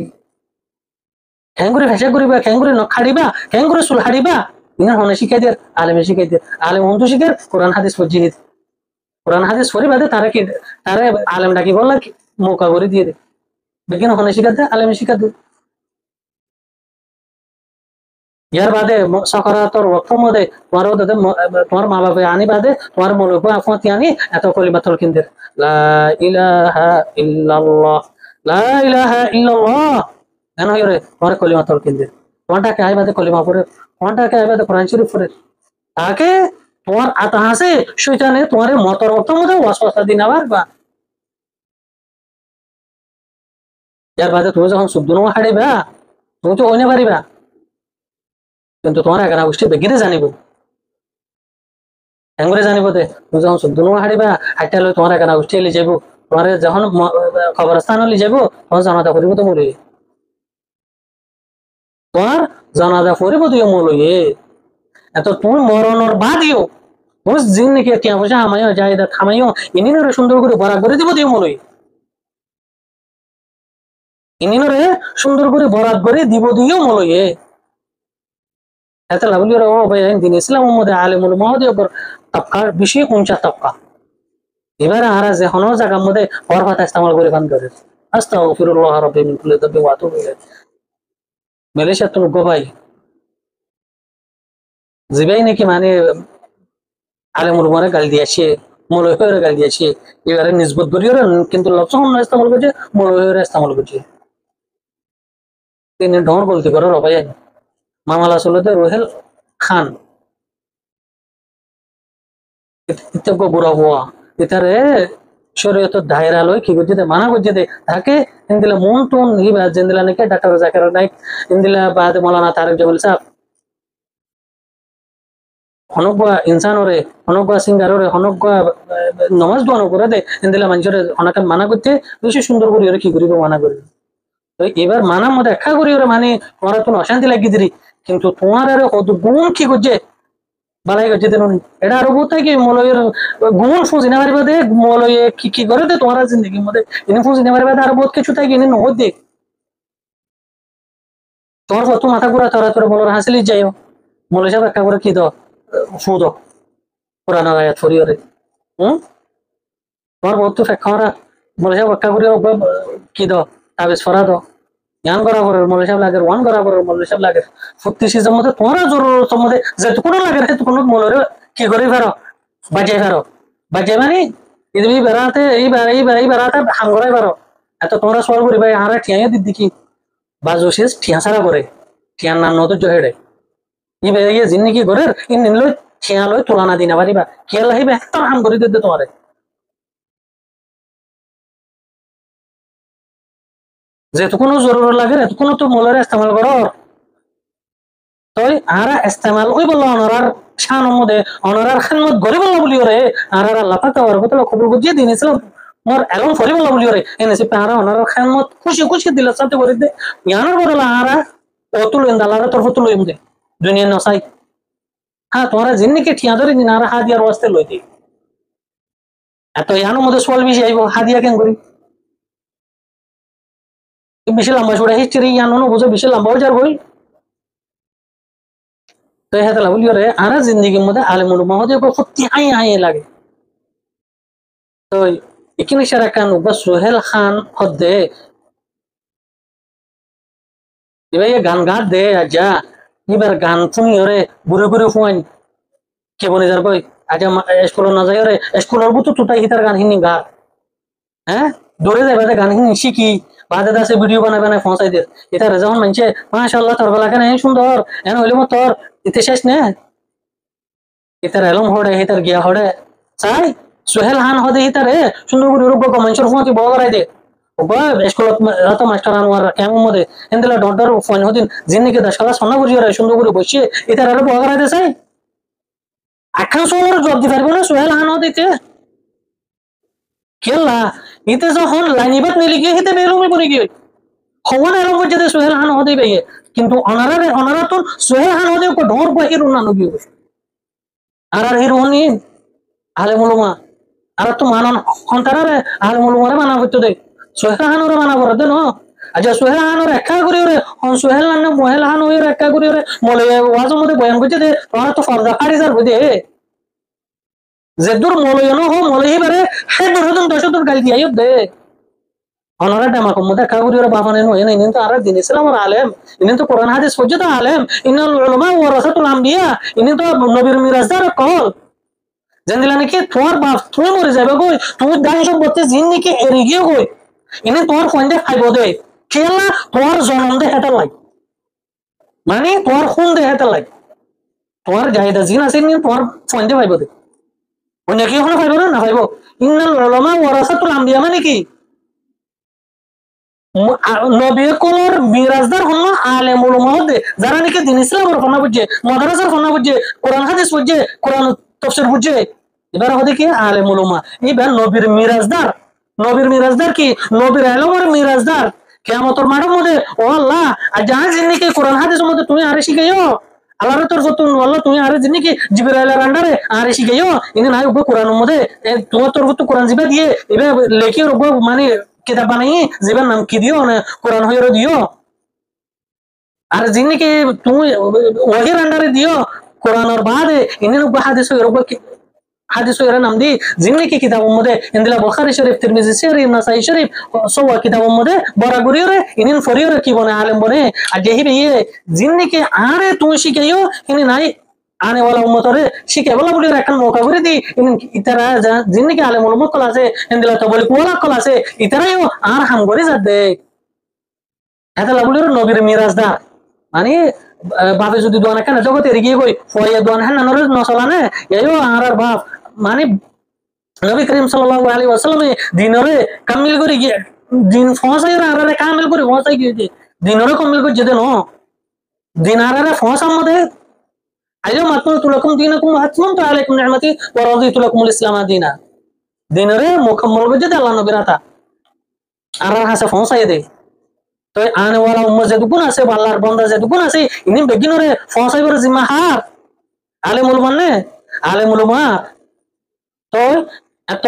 কেঙ্গুরি ভেসে করিবা কেঙ্গুরি নখাড়িবা কেঙ্গুরি চুল হাড়িবা ইনের হনে শিখে দিয়ে আলেমে শিখে দিয়ে আলেম অন্তু শিখে কোরআন হাদিস পড়িয়ে দিয়ে কোরআন হাদিস পড়ি বাদে তারা কি তারা আলেম ডাকি বললা মৌকা করে দিয়ে দে বিজ্ঞান হনে শিখা দে আলেমে শিখা দে ইয়ার বাদে সকারাতর ওয়াক্ত মধ্যে তোমার মা বাবা আনি বাদে তোমার মৌলব আফমতি আনি এত কলিমাতুল কিন্দের লা ইলাহা ইল্লাল্লাহ লা ইলাহা ইল্লাল্লাহ কেন হইরে তোমার কলিমাতুল কিন্দের তোমারটাকে আই বাদে কলিমা পড়ে তোমারটাকে আই বাদে কোরআন শরীফ পড়ে তাকে তোমার আতাহাসে শয়তানে তোমার মতর ওয়াক্ত মধ্যে ওয়াসওয়াসা দিন আবার বা ইয়ার বাদে তুমি যখন সুবদুনো হাড়িবা তুমি তো ওইনে পারিবা কিন্তু তোমার একানা গোষ্ঠী বেগিরে জানিব এঙ্গুরে জানিব দে তুমি যখন সুবদুনো হাড়িবা হাইটা লই তোমার একানা গোষ্ঠী এলি যাব তোমার যখন খবরস্থান হলি যাব তোমার জানাজা করিব তো মরি তোমার জানাজা করিব তুই মলইয়ে এত তুমি মরণর বাদিও তুমি জিন নাকি টিয়া পয়সা আমাইও যাইদা খামাইও ইনিনরে সুন্দর করে বরাক করে দিব তুই মলই ইনিনরে সুন্দর করে বরাক করে দিব দিও মলইয়ে এতলা বলি ও ভাই দিন ইসলাম মধ্যে আলেমুল মাহদির তবকার বেশি উঁচা তবকা এবারে আর যে হনো জায়গার মধ্যে বরফাত ইস্তেমাল করে বান করে আস্তাগফিরুল্লাহ রাব্বি মিন কুল্লি যাবি ওয়া আতুবু ইলাইহি মালয়েশিয়া তো গোবাই জিবাই নাকি মানে আলেমুল মারে গাল দিয়েছে মৌলবী হয়ে গাল দিয়েছি এবারে নিজবত করিও কিন্তু লফজ হন ইস্তেমাল করছে মৌলবী হয়ে ইস্তেমাল করছে তিনি ঢর বলতে করো রবাই মামালা আসলে রোহেল খান ইত্যজ্ঞ বুড়া হওয়া এটারে শরীয়ত দায়রা লই কি করছে মানা করছে তাকে ইন্দিলা মন টন ইবা জিন্দিলা নাকি ডাক্তার জাকির নাইক ইন্দিলা বাদ মৌলানা তারেক জামিল সাহেব হনকা ইনসানরে হনকা সিঙ্গাররে হনকা নমাজ দোয়ানো করে দে ইন্দিলা মানুষের অনেক মানা করতে বেশি সুন্দর করি ওরা কি করিব মানা করি তো এবার মানার মধ্যে একা করি ওরা মানে তোমার তো অশান্তি লাগিয়ে দিলি কিন্তু তোমার আর গুণ কি করছে বালাই করছে তেন এটা আরো বোধ কি মলয়ের গুণ ফুঁজি না পারিবা দে মলয়ে কি কি করে দে তোমার জিন্দগির মধ্যে ইনি ফুঁজি না পারিবা আরো বোধ কিছু থাকে ইনি নহদ দে তোমার কত মাথা ঘুরা তোরা তোরা বলো হাসিলি যাইও মলে সব একটা করে কি দ ফু দ পুরানো আয়াত ফরিয়রে তোমার বহুত তো ফেকা মলে সব একটা করে কি দ তাবিজ ফরা দ জ্ঞান করা করে মলে সব লাগে ওয়ান করা করে মলে সব লাগে ফুর্তি সিজের মধ্যে তোমার জরুরত মধ্যে যেটুকুনো লাগে সেটুকুনো মলরে কি করে ফেরো বাজাই মানে তুমি বেড়াতে এই বেড়াতে হাম করাই পারো এত তোমরা সর করি ভাই আর ঠিয়াই দিদি কি বাজু শেষ ঠিয়া সারা করে ঠিয়ার নাম নতো জহেড়ে ইয়ে জিন্নি কি করে ইন নিল ঠিয়া লই তুলনা দিনা পারিবা খেয়াল আহিবে একদম হাম করে দিতে তোমারে যেটুকুনো জরুরত লাগে এতকুনো তো মলরে ইস্তেমাল করো তই আরা ইস্তেমাল ওই বললো অনরার শান মধ্যে অনরার খানমত গরি বললো বলি ওরে আর আল্লাহ পাক তাওয়ার কথা খবর বুঝিয়ে দিন ইসলাম মোর এলম ফরি বললো বলি ওরে এনেছে পারা অনরার খানমত খুশি খুশি দিল সাথে করে দে ইয়ানোর বদলা আরা অতুল ইন্দালার তোর ফতুল ইমদে দুনিয়া নসাই হ্যাঁ তোমরা জিন্নিকে ঠিয়া ধরে দিন আর হাদিয়ার ওয়াস্তে লই দি এত ইয়ানোর মধ্যে সোয়াল বেশি আইব হাদিয়া কেন করি বেশি লম্বা ছুড়ে হিস্ট্রি ইয়ানো বুঝে বেশি লম্বাও যার বই তো হেতলা বলি ওরে আর জিন্দগির মধ্যে আলেমুল মহদে ফুটি হাই হাই লাগে তো এখানে সারা কান বা সোহেল খান হদ্দে এবার গান গাত দে যা এবার গান শুনি ওরে ঘুরে ঘুরে ফুয়াইন কে বলে যার বই আজ স্কুল না যাই ওরে স্কুলের বুতো তুতাই হিতার গান হিনি গা হ্যাঁ দৌড়ে যাবে গান হিনি শিখি বাদে দাসে ভিডিও বানাবে না ফসাই দে এটা যখন মানছে মাশাআল্লাহ তোর বেলা কেন সুন্দর এন হইলে মো তোর ইতে শেষ নে ইতার এলম হড়ে হিতার গিয়া হড়ে চাই সোহেল হান হদে হিতারে সুন্দর করে রূপ মানুষের ফুয়াতি বগরাই দে ওবা স্কুলত রাত মাস্টার আনোয়ার কেমন মধ্যে এন্দেলা ডডর ফোন হদিন জিন্নিকে দশলা সোনা বুঝিয়ে রায় সুন্দর করে বসিয়ে ইতার আরো বগরাই দে চাই আখান সময় জব দি পারবো না সোহেল হান হদিতে খেলা ইতে যখন লাইনিবাত নিলিগে হিতে বেরোমে করে গিয়ে হওয়ান এরকম যাতে সোহেল হান হদে বেয়ে কিন্তু অনারা তো সোহেল হান হদে ঢোর বাহির উন্নানো গিয়ে আর হিরোনি আলে মুলুমা আর তো মানন অন্তরারে আলে মুলুমারে মানা করতে দে সোহেল হানরে মানা করে দে ন আচ্ছা সোহেল হানর একা করি ওরে সোহেল হান মহেল হান ওই একা করি ওরে মলে ওয়াজের মধ্যে বয়ান করতে দে তোরা তো ফরজা ফাড়ি যার বুঝে যে দূর মলয় ন হো মলয় বারে হে দূর দশ গালি দিয়াই দে অনরা ডামা কম মধ্যে একা করি ওরে বাবা নেন হয় না ইনি তো আর দিন ইসলাম আর আলেম ইনি তো কোরআন হাদিস পর্যন্ত আলেম ইনাল উলামা ওয়ারাসাতুল আম্বিয়া ইনি তো নবীর মিরাজদার কল জানিলা নাকি তোমার বাপ তুমি মরে যাবে গই তুমি দান সম্পত্তি জিন্নিকে এড়িয়ে গিয়ে গই ইনি তোমার ফন্ডে খাইব দে খেলা তোমার জনম দে হেটা লাই মানে তোমার খুন দে হেটা লাই তোমার জাহিদা জিন আছে নি তোমার ফন্ডে পাইব দে অন্য কি হলো পাইব না পাইব ইন্নাল উলামা ওয়ারাসাতুল আম্বিয়া মানে কি নবী কোলর মিরাজদার হন আলেমুল মহদে যারা নাকি দিন ইসলামের ফনা বুঝে মাদ্রাসার ফনা বুঝে কোরআন হাদিস বুঝে কোরআন তাফসীর বুঝে এবার হদে কি আলেমুল উম্মাহ এবার নবীর মিরাজদার কি নবীর আলমের মিরাজদার কিয়ামতের মাঠের মধ্যে ও আল্লাহ আর যাহা জিন্নিকে কোরআন হাদিসের মধ্যে তুমি আরে শিখাইও আল্লাহর তোর ফতুন আল্লাহ তুমি আরে জিন্নিকে জিবরাইলের আন্ডারে আরে শিখাইও ইনি নাই উপর কোরআনের মধ্যে তোমার তোর ফতু কোরআন জিবা দিয়ে এবার লেখির উপর মানে কিতাব বানাই জীবন নাম কি দিও না কোরআন হইরে দিও আর জিন্নিকে তুমি ওহির আন্ডারে দিও কোরআনের বাদে ইনিন হাদিস হইরে নাম দি জিন্নিকে কিতাবের মধ্যে ইন্দিলা বুখারী শরীফ তিরমিজি শরীফ নাসাই শরীফ সওয়া কিতাবের মধ্যে বড় গরিয়রে ইনিন ফরিয়রে কি বনে আলেম বনে আর যেহি বিয়ে জিন্নিকে আরে তুমি শিখাইও ইনি নাই আনে ওয়ালা উম্মতরে শিখে বলা বলি এখন মৌকা করে দি ইতারা জিন্দিকে আলে মলমত কল আছে হিন্দিলা তো বলি কোলা কল আছে ইতারাও আর হাম করে যা দে এটা লাগুলির নবীর মিরাজদার মানে বাপে যদি দোয়ান কেন জগতে এগিয়ে গই ফয়া দোয়ান হ্যাঁ নরে নসলানে এও আর বাপ মানে নবী করিম সাল্লাল্লাহু আলাইহি ওয়াসাল্লাম দিনরে কামিল করে গিয়ে দিন ফসাই আরে কামিল করে ফসাই গিয়ে দিনরে কামিল করে যেতে ন দিন আরে ফসার মধ্যে اليوم أكملت لكم دينكم وأتممت عليكم نعمتي ورضيت لكم الإسلام دينا দিনরে মুকম্মল করে যেতে আল্লাহ নবীর আতা আর হাসে ফসাই দে তো আনে ওয়ালা উম্মত যেটুকুন আছে আল্লাহর বান্দা যেটুকুন আছে ইনি বেগিনরে ফসাই করে জিম্মা হার আলেমুল মানে আলেমুল মা তো এত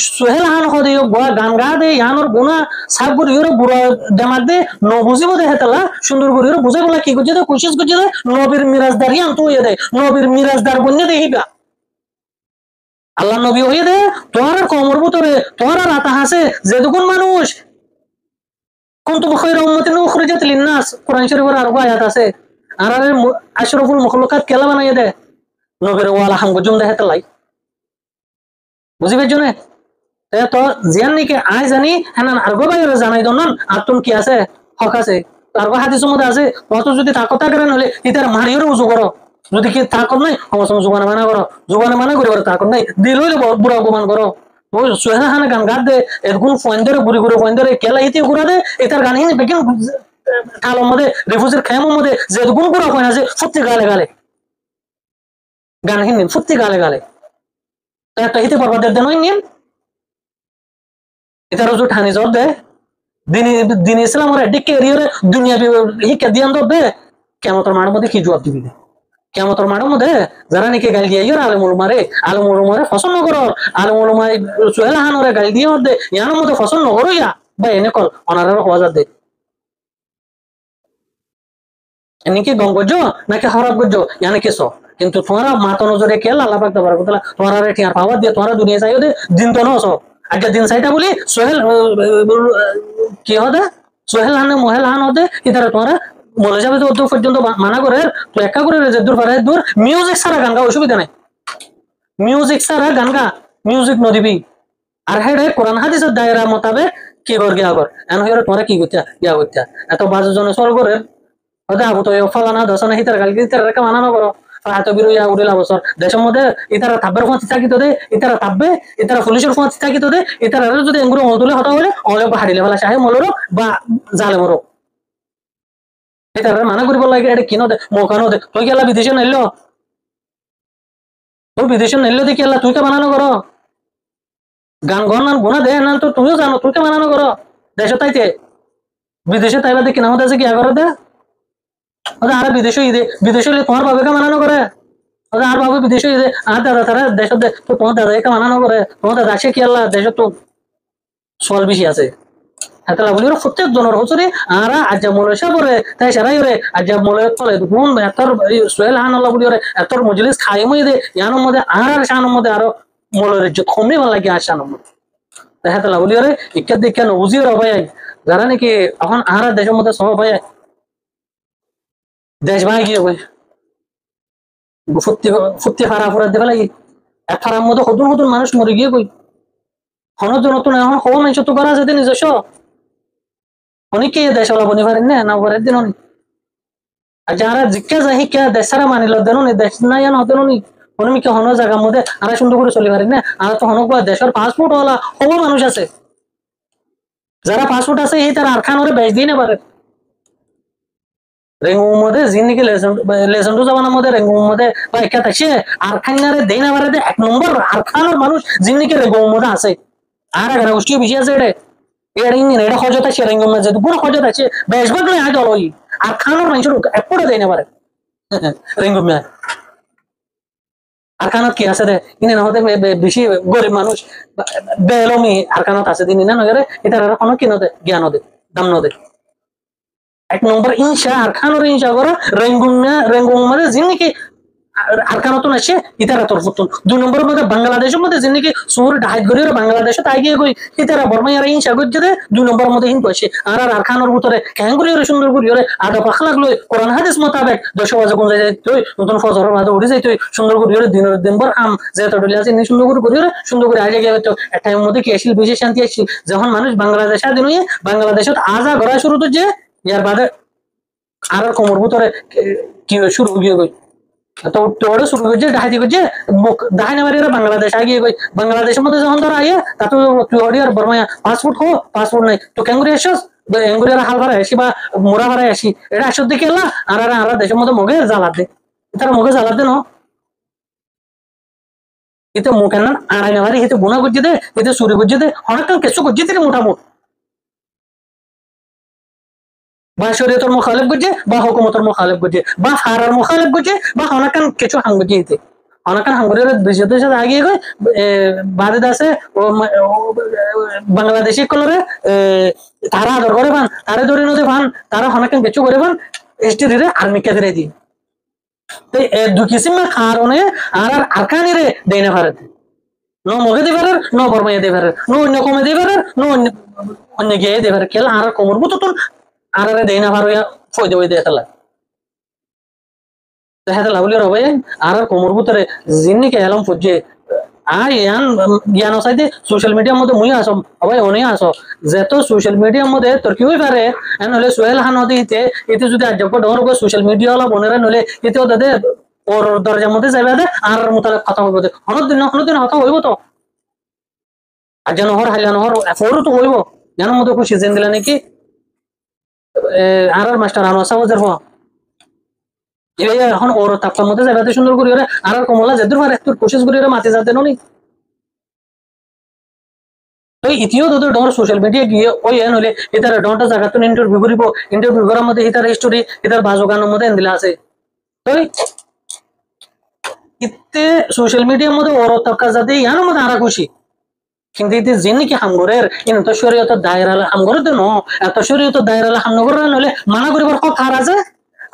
সোহেল হান হদে গোয়া গান গা দে ইয়ানোর গুনা সাব করে ইউরো বুড়া দেমাগ দে ন বুঝিব দে হেতলা সুন্দর করে ইউরো বুঝাই বলা কি করছে দে কোশিশ করছে দে নবীর মিরাজদার ইয়ান তো ইয়ে দে নবীর মিরাজদার বন্যে দে হিবা আল্লাহ নবী হয়ে দে তোমার কমর ভিতরে তোমার রাতা হাসে যে দুগুণ মানুষ কুনতুম খায়রা উম্মাতিন উখরিজাত লিন-নাস কোরআন শরীফের আর আয়াত আছে আর আশরাফুল মাখলুকাত কেলা বানাইয়া দে নবীর ওয়ালা হাম গজুম দে হেতলাই বুঝিবের জন্য তো জিয়ান নিকে আই জানি হ্যাঁ আরগো বাইরে জানাই দন আর তুমি কি আছে হক আছে আরগো হাদিসের মধ্যে আছে অত যদি তাকত করেন হলে ইতার মারিও উজু করো যদি কি তাকত নাই সমস্ত জোগানে মানা করো জোগানে মানা করি তাকত নাই দিল হইলে বুড়া গুমান করো ওই সোহেনা হানা গান গাদ দে এরকম ফোন ধরে বুড়ি করে ফোন ধরে কেলা ইতি ঘুরা দে এটার গান হিনে বেগিন কালোর মধ্যে রিফুজের খেমের মধ্যে যে গুণ করে ফোন আছে ফুটতে গালে গালে গান হিনে ফুটতে গালে গালে একটা হিতে পারবা দেন নিন এটার ওজু ঠানি জব দে দিন ইসলাম ওরা ডিকে এরিয়ারে দুনিয়া হিকে দিয়ান দব দে কেমন তোর মার মধ্যে কি জবাব দিবি কেমন তোর মার মধ্যে যারা নাকি গাল দিয়ে ইয়ে আলমুল মারে ফসল ন করো আলমুল মারে সোহেল হান ওরা গাল দিয়ে দে ইয়ানোর মধ্যে ফসল ন করো ইয়া বা এনে কল অনার হওয়া যা দে এনেকে গম করছো নাকি হরাব করছো ইয়ানে কেসো কিন্তু তোমার মাতো নজরে কেল আল্লাহ পাক তাবারাক ওয়া তাআলা তোমার টিয়ার পাওয়ার দিয়ে তোমার দুনিয়া চাইও দে দিন তো নসো আগে দিন চাইটা বলি সোহেল কি হদে সোহেল হানে মোহেল হান হদে ইতারে তোমার মনে যাবে তো দূর পর্যন্ত মানা করে তো একা করে যে দূর পারে দূর মিউজিক ছাড়া গান গা অসুবিধা নাই মিউজিক ছাড়া গান গা মিউজিক নদিবি আর হেডে কোরআন হাদিসের দায়রা মোতাবেক কি কর গিয়া কর এন হইরে তোমার কি করতে ইয়া করতে এত বাজু জনে সর করে হদে আবু তো ফালানা দশনা হিতার গাল গিতার রেখা মানানো করো হাতে বিরু ইয়া উড়িলা বছর দেশের মধ্যে ইতারা থাব্বের ফোন থাকিত দে ইতারা থাকবে ইতারা পুলিশের ফোন থাকিত দে ইতারা যদি এঙ্গুলো অতুলে হতা হলে অনেক হারিলে ফেলা চাহে মলরো বা জালে মরো ইতারা মানা করিব লাগে এটা কিনো দে মৌকানো দে তুই গেলা বিদেশে নাইলো তুই বিদেশে নাইলো দেখি আল্লাহ তুই কে বানানো করো গান গন গুণা দে না তো তুইও জানো তুই কে বানানো করো দেশে তাইতে বিদেশে তাইবা দেখি না হতে আছে কি আগর দে আর বিদেশে ঈদে বিদেশে তোমার বাবাকে মানানো করে আর বাবু বিদেশে ঈদে আর দাদা তারা দেশ তো তোমার দাদাকে মানানো করে তোমার দাদা সে কি আল্লাহ দেশে তো সল বেশি আছে হাতলা বলি প্রত্যেক জনের হচ্ছে আর আজ্জা মলেশা পরে তাই সারাই রে আজ্জা মলে ফলে গুণ এতর সোহেল হান আল্লাহ বলি রে এতর মজলিস খাই মই দে ইয়ানোর মধ্যে আর শানোর মধ্যে আরো মলের ইজ্জত কমে ভালো লাগে আর শানোর মধ্যে তাই হাতলা বলি রে ইচ্ছা দেখে নবুঝিও রে ভাই যারা নাকি এখন আর দেশের মধ্যে সব ভাই দেশ ভাই গিয়ে ভাই ফুর্তি ফারা ফুরা দেবে লাগে এক ফারার মধ্যে নতুন নতুন মানুষ মরে গিয়ে কই নতুন নতুন এখন হওয়া মানুষ তো করা যেতে নিজস্ব অনেকে দেশ ওলা বনি পারেন না করে দিন আর যারা জিজ্ঞা যায় শিক্ষা দেশ ছাড়া মানিল দেন দেশ নাই হতেন অনেকে হন জায়গার মধ্যে আর সুন্দর করে চলে পারেন না আর তো হনক দেশের পাসপোর্ট ওলা হওয়া মানুষ আছে যারা পাসপোর্ট আছে এই তারা আরখানোরে বেচ দিয়ে না পারে রেঙ্গুর মধ্যে জিন্দিগি লেসেন্ডু জামানার মধ্যে রেঙ্গুর মধ্যে বা একা থাকছে আরখানারে দেই না পারে এক নম্বর আরখানোর মানুষ জিন্দিগি রেঙ্গুর মধ্যে আছে আর এক গোষ্ঠীও বেশি আছে এটা খজত আছে রেঙ্গুর মধ্যে পুরো খজত আছে বেশভাগ নয় আগে অলই আরখানোর মানুষের একপরে দেই না পারে রেঙ্গুর মেয়ে আরখানত কি আছে রে ইনে না হতে বেশি গরিব মানুষ বেলমি আরখানত আছে দিন না নগরে এটা কোনো কিনতে জ্ঞান দে দাম নদে এক নম্বর ইনশা আর খানোর ইনশা করো রেঙ্গুম মধ্যে জিন্দিগি আর কারণ তো আসে ইতারা তরফতুন 2 নম্বরের মধ্যে বাংলাদেশের মধ্যে যিনি সুর ডাহাত গরিয়ে বাংলাদেশে তাই গিয়ে কই ইতারা বর্মাইয়ার হিংসা করছে 2 নম্বরের মধ্যে হিংসা আসে আর খানোর ভিতরে ক্যাঙ্গুরিয়রে সুন্দর করিয়রে আদা পাখ লাগলো কোরআন হাদিস মোতাবেক 10 বাজে কোন যাই তুই নতুন ফজরের মাঝে উঠে যাই তুই সুন্দর করিয়রে দিনভর আম যেত ডলি আছে নি সুন্দর করিয়রে সুন্দর করে আগে গিয়ে তো একটা মধ্যে কি আসিল বেশি শান্তি আসিল যখন মানুষ বাংলাদেশ স্বাধীন হয়ে বাংলাদেশত আজা গড়া শুরু তো যে ইয়ার বাদে আর কোমর ভিতরে কি শুরু হয়ে গই তো তোড়ে শুরু করছে ডাহাতি করছে ডাহানি মারিয়ে বাংলাদেশ আগে গই বাংলাদেশের মধ্যে যখন ধর আগে তা তো তুই অডিয়ার বর্মায়া পাসপোর্ট নাই তো ক্যাঙ্গুরি এসস এঙ্গুরিয়ার হাল ভাড়া আসি বা মোরা ভাড়া আসি এটা আসর দিকে এলা আর দেশের মধ্যে মগে জ্বালাত দে তারা মগে জ্বালাত দে ন এতে মুখে না আড়াই না মারি এতে গুণা করছে দে এতে চুরি করছে দে অনেক কিছু করছে থেকে মোটামুটি বা শরীয়তের মুখালিফ করছে বা হুকুমতের মুখালিফ করছে বা হারার মুখালিফ করছে বা অনেকান কিছু হাঙ্গুজি হইতে অনেকান হাঙ্গুরের দেশের সাথে আগিয়ে গই বাদে আছে বাংলাদেশি কলরে তারা আদর করে পান তারা ধরে নদী পান তারা অনেকান কিছু করে পান এসটিরে আর্মি কেঁদে দিই তো দু কিসিমের কারণে আরকানিরে দেয় না ভারত ন মগে দিবার ন বর্মাইয়া দিবার ন অন্য কমে দিবার ন অন্য গিয়ে দিবার খেলা আর কোমর মতো আর দেই না ভারো ফয়দে হয়ে দেখালা দেখা লাভলি রবে আর কোমর ভিতরে জিন্নিকে এলাম ফুজে আর ইয়ান জ্ঞান সাইতে সোশ্যাল মিডিয়ার মধ্যে মুই আসো ভাই অনেক আসো যেত সোশ্যাল মিডিয়ার মধ্যে তোর কি হই পারে নহলে সোহেল খান হতে এতে যদি আজব ডর সোশ্যাল মিডিয়া ওলা বনেরা নলে এতেও তাদের ওর দরজার মধ্যে যাবে দে আর মোতালে কথা হইব দে হনদিন কথা হইব তো আর যেন হর হাইলা নহর ফোরও তো হইব জানার মতো খুশি জেন দিলা নাকি আর মাস্টার আনোয়ার সাহেবের হওয়া এখন ওর তাপটার মধ্যে যাবে সুন্দর করি ওরে আর কমলা যেদুর পারে তোর কোশিশ করি ওরে মাতে যাতে নি তো ইতিও তোদের ডর সোশ্যাল মিডিয়া গিয়ে ওই এন হলে এটার ডরটা জায়গা তো ইন্টারভিউ করিব ইন্টারভিউ করার মধ্যে এটার স্টোরি এটার বাজগানের মধ্যে দিলা আছে তো ইতে সোশ্যাল মিডিয়ার মধ্যে ওর তাপকা যাতে ইয়ার মধ্যে আর খুশি কিন্তু এতে জেনে কি হামগরের এত শরীয়ত দায়রা হামগরের তো ন এত শরীয়ত দায়রা হামনগর হলে মানা করিবার কথা আর আছে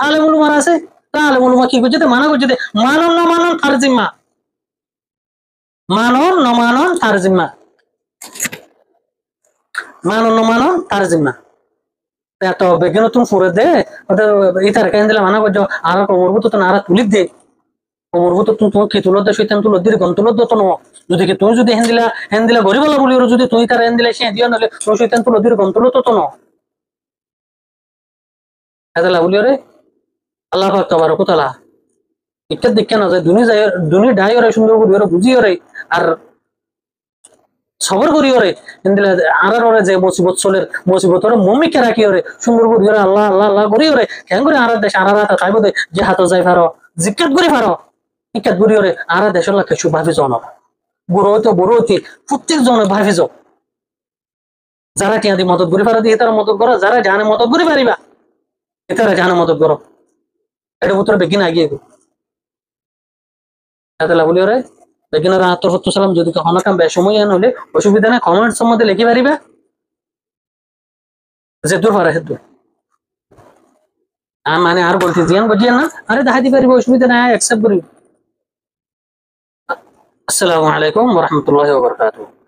আলেমুল মার আছে আলেমুলমা কি করছে মানা করছে মানন না মানন তার জিম্মা মানন না মানন তার জিম্মা মানন না মানন তার জিম্মা এত বেগেন তুমি ফুরে দে ইতার কেন দিলে মানা করছো আর কোমরবু তো না তুলি দে কোমরবু তো তুমি কি তুলো দে শৈতান তুলো দির গন তুলো তো ন যদি কি তুমি যদি হেন দিলা গরিবলা বলি যদি তুই তার হেন দিলে সে দিও নাহলে তুমি শৈতান তুলো দির গন তুলো তো ন এতলা বলি রে আল্লাহ পাক তাবারক ওয়া তাআলা একটা দেখে না যায় দুনি ডাই ওরে সুন্দর করি ওরে বুঝি ওরে আর সবর করি ওরে আর ওরে যে মুসিবত চলের মুসিবত ওরে মমিকে রাখি ওরে সুন্দর করি ওরে আল্লাহ আল্লাহ আল্লাহ করি ওরে কেন করে আর দেশ আর রাত খাইব দে যে হাত যাই পারো জিজ্ঞাত করি পারো ইকাত করি ওরে আর দেশের লোক কিছু ভাবি জন বুড়ো হইতে প্রত্যেক জনে ভাবি যাও যারা টিয়া দিয়ে মদত করি পারো দিয়ে তারা মদত করো যারা জানে মদত করি পারিবা এতারা জানে মদত করো এটা ভিতরে বেগিন আগিয়ে এতলা বলি ওরে বেগিনের আত্মসালাম যদি কখনো কাম সময় হলে অসুবিধা নেই কমেন্টস মধ্যে লিখে পারিবা যে দূর পারে দূর মানে আর বলছি জিয়ান বুঝিয়ে না আরে দেখা দিতে পারিব অসুবিধা নাই অ্যাকসেপ্ট করি আসসালামু আলাইকুম ওয়া রাহমাতুল্লাহি ওয়া বারাকাতুহু